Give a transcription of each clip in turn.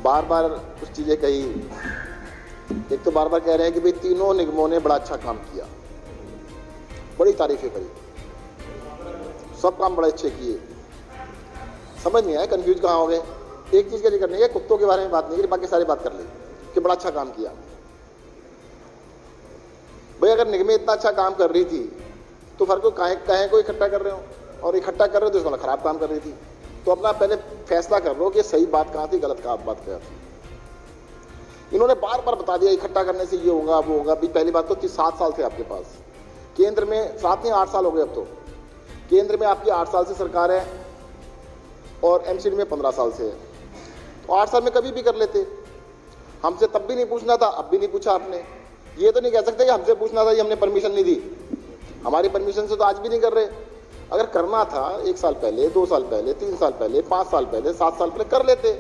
बार बार कुछ चीज़ें कही। एक तो बार बार कह रहे हैं कि भाई तीनों निगमों ने बड़ा अच्छा काम किया, बड़ी तारीफें करी, सब काम बड़े अच्छे किए। समझ नहीं आया, कंफ्यूज कहाँ हो गए। एक चीज़ का जिक्र नहीं है, कुत्तों के बारे में बात नहीं करी, बाकी सारी बात कर ली कि बड़ा अच्छा काम किया। भाई अगर निगमें इतना अच्छा काम कर रही थी तो फिर को कहें को इकट्ठा कर रहे हो, और इकट्ठा कर रहे हो तो इसका खराब काम कर रही थी। तो अपना पहले फैसला कर लो कि सही बात कहाँ थी, गलत बात क्या थी। इन्होंने बार बार बता दिया इकट्ठा करने से ये होगा वो होगा। भी पहली बात तो 7 साल थे आपके पास केंद्र में, 7 नहीं 8 साल हो गए अब तो। केंद्र में आपकी 8 साल से सरकार है और एमसीडी में 15 साल से है। तो 8 साल में कभी भी कर लेते। हमसे तब भी नहीं पूछना था, अब भी नहीं पूछा आपने। ये तो नहीं कह सकते कि हमसे पूछना था, ये हमने परमिशन नहीं दी। हमारी परमिशन से तो आज भी नहीं कर रहे। अगर करना था 1 साल पहले, 2 साल पहले, 3 साल पहले, 5 साल पहले, 7 साल पहले कर लेते।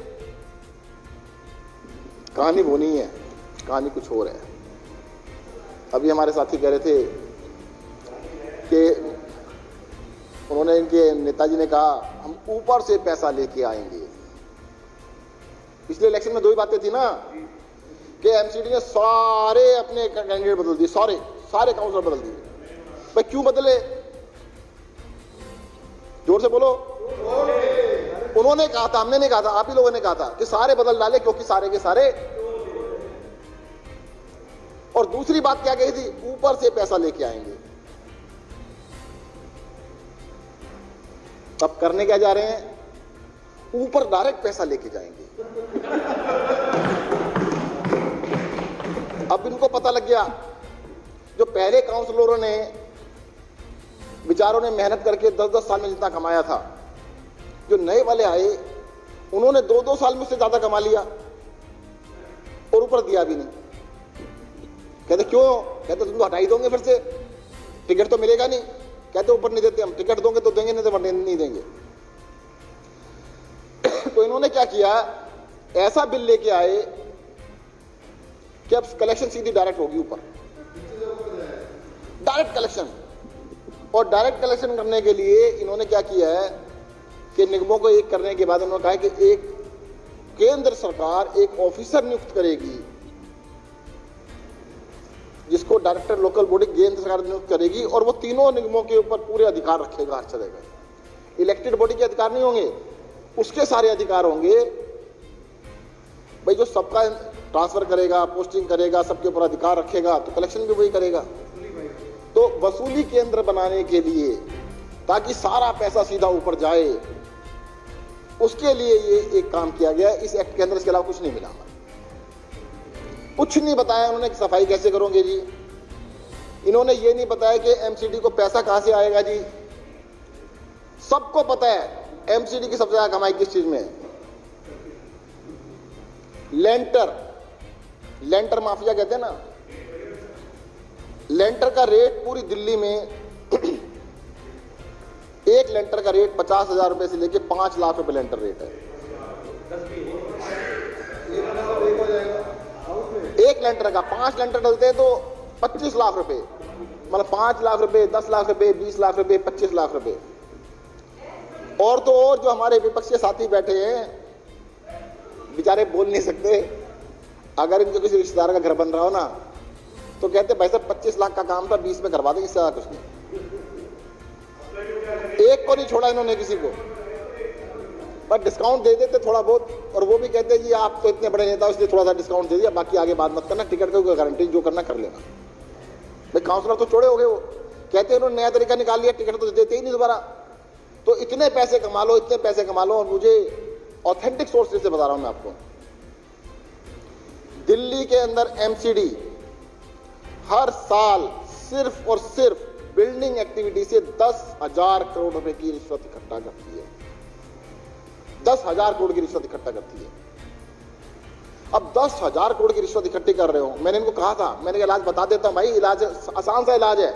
कहानी वो नहीं है, कहानी कुछ और है। अभी हमारे साथी कह रहे थे कि उन्होंने, इनके नेताजी ने कहा हम ऊपर से पैसा लेके आएंगे। पिछले इलेक्शन में 2 ही बातें थी ना, कि एमसीडी ने सारे अपने कैंडिडेट बदल दिए, सारे काउंसलर बदल दिए। भाई क्यों बदले? जोर से बोलो। उन्होंने कहा था, हमने नहीं कहा था, आप ही लोगों ने कहा था कि सारे बदल डाले, क्योंकि सारे के सारे। और दूसरी बात क्या कही थी? ऊपर से पैसा लेके आएंगे। तब करने क्या जा रहे हैं? ऊपर डायरेक्ट पैसा लेके जाएंगे। अब इनको पता लग गया, जो पहले काउंसलरों ने बेचारों ने मेहनत करके 10-10 साल में जितना कमाया था, जो नए वाले आए उन्होंने 2-2 साल में उससे ज्यादा कमा लिया और ऊपर दिया भी नहीं। कहते क्यों? कहते तुम तो हटा ही दोगे, फिर से टिकट तो मिलेगा नहीं। कहते ऊपर नहीं देते हम, टिकट दोगे तो देंगे, नहीं तो नहीं देंगे। तो इन्होंने क्या किया, ऐसा बिल लेके आए कि अब कलेक्शन सीधी डायरेक्ट होगी ऊपर, डायरेक्ट कलेक्शन। और डायरेक्ट कलेक्शन करने के लिए इन्होंने क्या किया है कि निगमों को एक करने के बाद उन्होंने कहा कि एक केंद्र सरकार एक ऑफिसर नियुक्त करेगी, जिसको डायरेक्टर लोकल बॉडी केंद्र सरकार नियुक्त करेगी, और वो तीनों निगमों के ऊपर पूरे अधिकार रखेगा हर जगह। इलेक्टेड बॉडी के अधिकार नहीं होंगे, उसके सारे अधिकार होंगे। भाई जो सबका ट्रांसफर करेगा, पोस्टिंग करेगा, सबके ऊपर अधिकार रखेगा, तो कलेक्शन भी वही करेगा। तो वसूली केंद्र बनाने के लिए, ताकि सारा पैसा सीधा ऊपर जाए, उसके लिए ये एक काम किया गया इस एक्ट के अंदर। इसके अलावा कुछ नहीं मिला, कुछ नहीं बताया उन्होंने कि सफाई कैसे करोगे जी। इन्होंने ये नहीं बताया कि एमसीडी को पैसा कहां से आएगा जी। सबको पता है एमसीडी की सबसे ज्यादा कमाई किस चीज में है? लेंटर माफिया कहते हैं ना। लेंटर का रेट पूरी दिल्ली में एक लेंटर का रेट 50,000 रुपए से लेके 5 लाख रुपए लेंटर रेट है। एक लेंटर का 5 लेंटर डलते हैं तो 25 लाख रुपए, मतलब 5 लाख रुपए, 10 लाख रुपए, 20 लाख रुपए, 25 लाख रुपए। और तो और जो हमारे विपक्षी साथी बैठे हैं, बेचारे बोल नहीं सकते। अगर इनके किसी रिश्तेदार का घर बन रहा हो ना, तो कहते भाई साहब 25 लाख का काम था, 20 में करवा देंगे, इससे ज्यादा कुछ नहीं। एक को नहीं छोड़ा इन्होंने किसी को, पर डिस्काउंट दे देते थोड़ा बहुत। और वो भी कहते जी आप तो इतने बड़े नेता, इसलिए थोड़ा सा डिस्काउंट दे दिया, बाकी आगे बात मत करना, टिकट की गारंटी जो करना कर लेना। भाई काउंसलर तो छोड़े हो गए। वो कहते उन्होंने नया तरीका निकाल लिया, टिकट तो देते ही नहीं दोबारा। तो इतने पैसे कमा लो, इतने पैसे कमा लो। और मुझे ऑथेंटिक सोर्सेज से बता रहा हूं मैं आपको, दिल्ली के अंदर एमसीडी हर साल सिर्फ और सिर्फ बिल्डिंग एक्टिविटी से 10,000 करोड़ रुपए की रिश्वत इकट्ठा करती है। 10,000 करोड़ की रिश्वत इकट्ठा करती है। अब 10,000 करोड़ की रिश्वत इकट्ठी कर रहे हो। मैंने इनको कहा था, मैंने इलाज बता देता हूं भाई, इलाज आसान सा इलाज है।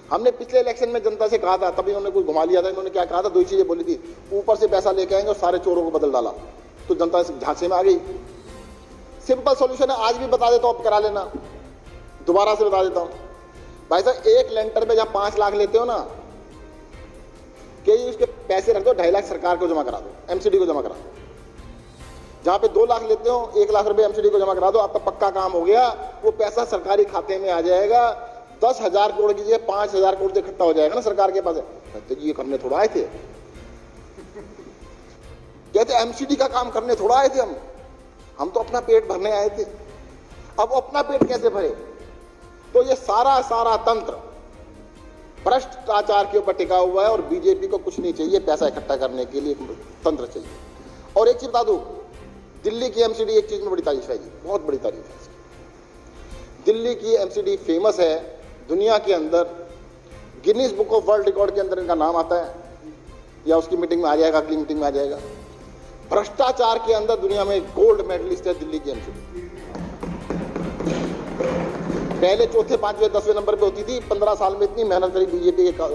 हमने पिछले इलेक्शन में जनता से कहा था, तभी उन्होंने कुछ घुमा लिया था। इन्होंने क्या कहा था? 2 चीजें बोली थी, ऊपर से पैसा लेके आएंगे और सारे चोरों को बदल डाला। तो जनता झांसे में आ गई। सिंपल सॉल्यूशन है, आज भी बता देता हूं, आप करा लेना। दोबारा से बता देता हूं भाई साहब, एक लेंटर में जहां 5 लाख लेते हो ना, कि उसके पैसे रख दो, 2.5 लाख सरकार को जमा करा दो, एमसीडी को जमा करा दो। जहां पे 2 लाख लेते हो 1 लाख रुपए एमसीडी को जमा करा दो, आपका पक्का काम हो गया, वो पैसा सरकारी खाते में आ जाएगा। 10,000 करोड़ की जगह 5,000 करोड़ इकट्ठा हो जाएगा ना सरकार के पास। कहते जी ये करने थोड़ा आए थे, कहते एमसीडी का काम करने थोड़ा आए थे, हम तो अपना पेट भरने आए थे। अब अपना पेट कैसे भरे? तो ये सारा तंत्र भ्रष्टाचार के ऊपर टिका हुआ है और बीजेपी को कुछ नहीं चाहिए, पैसा इकट्ठा करने के लिए तंत्र चाहिए। और एक चीज बता दूं, दिल्ली की एमसीडी एक चीज में बड़ी तारीफ है जी, बहुत बड़ी तारीफ है इसकी। दिल्ली की एमसीडी फेमस है दुनिया के अंदर, Guinness book of world record के अंदर इनका नाम आता है, या उसकी मीटिंग में आ जाएगा, अगली मीटिंग में आ जाएगा। भ्रष्टाचार के अंदर दुनिया में गोल्ड मेडलिस्ट है दिल्ली की एमसीडी। पहले चौथे 5वें 10वें नंबर पे होती थी। 15 साल में इतनी मेहनत करी बीजेपी के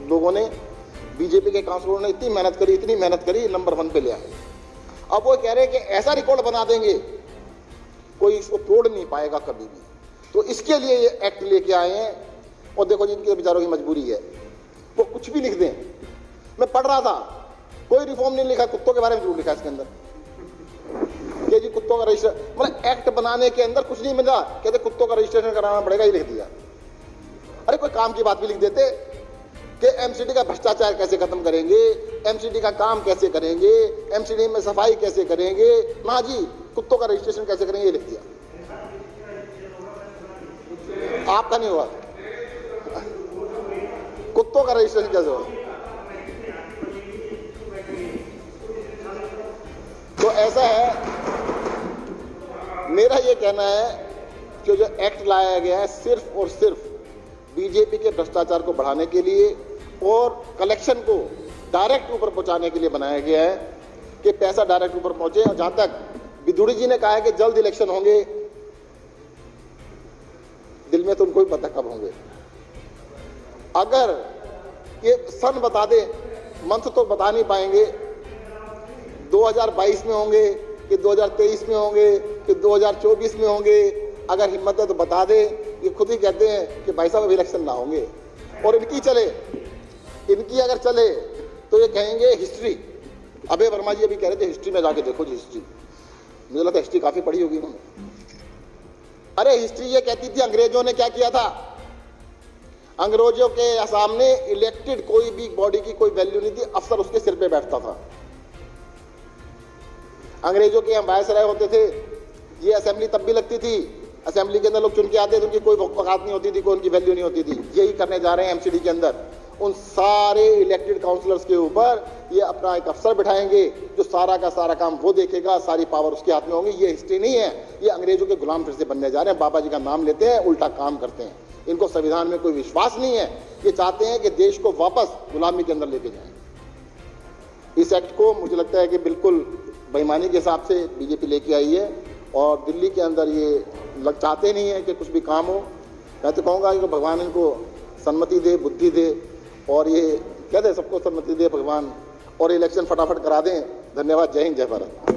लोगों ने, बीजेपी के काउंसिलरों ने इतनी मेहनत करी, नंबर 1 पे ले आए। अब वो कह रहे हैं कि ऐसा रिकॉर्ड बना देंगे कोई इसको तोड़ नहीं पाएगा कभी भी। तो इसके लिए ये एक्ट लेके आए हैं। और देखो जिनके बेचारों की मजबूरी है, वो कुछ भी लिख दें। मैं पढ़ रहा था, कोई रिफॉर्म नहीं लिखा, कुत्तों के बारे में जरूर लिखा इसके अंदर कि जी कुत्तों का रजिस्टर, मतलब एक्ट बनाने के अंदर कुछ नहीं मिला, कहते कुत्तों का रजिस्ट्रेशन कराना पड़ेगा, ये लिख दिया। अरे कोई काम की बात भी लिख देते कि एमसीडी का भ्रष्टाचार कैसे खत्म करेंगे, एमसीडी का काम कैसे करेंगे, एमसीडी में सफाई कैसे करेंगे, ना जी कुत्तों का रजिस्ट्रेशन कैसे करेंगे, ये लिख दिया। आपका नहीं हुआ, कुत्तों का रजिस्ट्रेशन कैसे होगा? तो ऐसा है, मेरा ये कहना है कि जो एक्ट लाया गया है सिर्फ और सिर्फ बीजेपी के भ्रष्टाचार को बढ़ाने के लिए और कलेक्शन को डायरेक्ट ऊपर पहुंचाने के लिए बनाया गया है कि पैसा डायरेक्ट ऊपर पहुंचे। और जहां तक विदुड़ी जी ने कहा है कि जल्द इलेक्शन होंगे, दिल में तो उनको भी पता कब होंगे। अगर ये सन बता दे, मंथ तो बता नहीं पाएंगे, 2022 में होंगे कि 2023 में होंगे कि 2024 में होंगे, अगर हिम्मत है तो बता दे। ये खुद ही कहते हैं कि भाई साहब अभी इलेक्शन ना होंगे। और इनकी अगर चले तो ये कहेंगे हिस्ट्री। अभय वर्मा जी अभी कह रहे थे हिस्ट्री में जाके देखो जी हिस्ट्री। मुझे लगता है हिस्ट्री काफी पढ़ी होगी उन्होंने। अरे हिस्ट्री ये कहती थी अंग्रेजों ने क्या किया था, अंग्रेजों के सामने इलेक्टेड कोई भी बॉडी की कोई वैल्यू नहीं थी, अफसर उसके सिर पे बैठता था। अंग्रेजों के यहाँ वायसराय होते थे, ये असेंबली तब भी लगती थी, असेंबली के अंदर लोग चुन के आते थे, उनकी कोई औकात नहीं होती थी, कोई उनकी वैल्यू नहीं होती थी। यही करने जा रहे हैं एमसीडी के अंदर, उन सारे इलेक्टेड काउंसलर्स के ऊपर ये अपना एक अफसर बिठाएंगे जो सारा का सारा काम वो देखेगा, सारी पावर उसके हाथ में होगी। ये हिस्ट्री नहीं है, ये अंग्रेजों के गुलाम फिर से बनने जा रहे हैं। बाबा जी का नाम लेते हैं, उल्टा काम करते हैं। इनको संविधान में कोई विश्वास नहीं है, ये चाहते हैं कि देश को वापस गुलामी के अंदर लेके जाएं। इस एक्ट को मुझे लगता है कि बिल्कुल बेईमानी के हिसाब से बीजेपी लेके आई है और दिल्ली के अंदर ये चाहते नहीं है कि कुछ भी काम हो। मैं तो कहूँगा कि भगवान इनको सन्मति दे, बुद्धि दे, और ये कहते हैं सबको सन्मति दे भगवान, और इलेक्शन फटाफट करा दें। धन्यवाद। जय हिंद, जय भारत।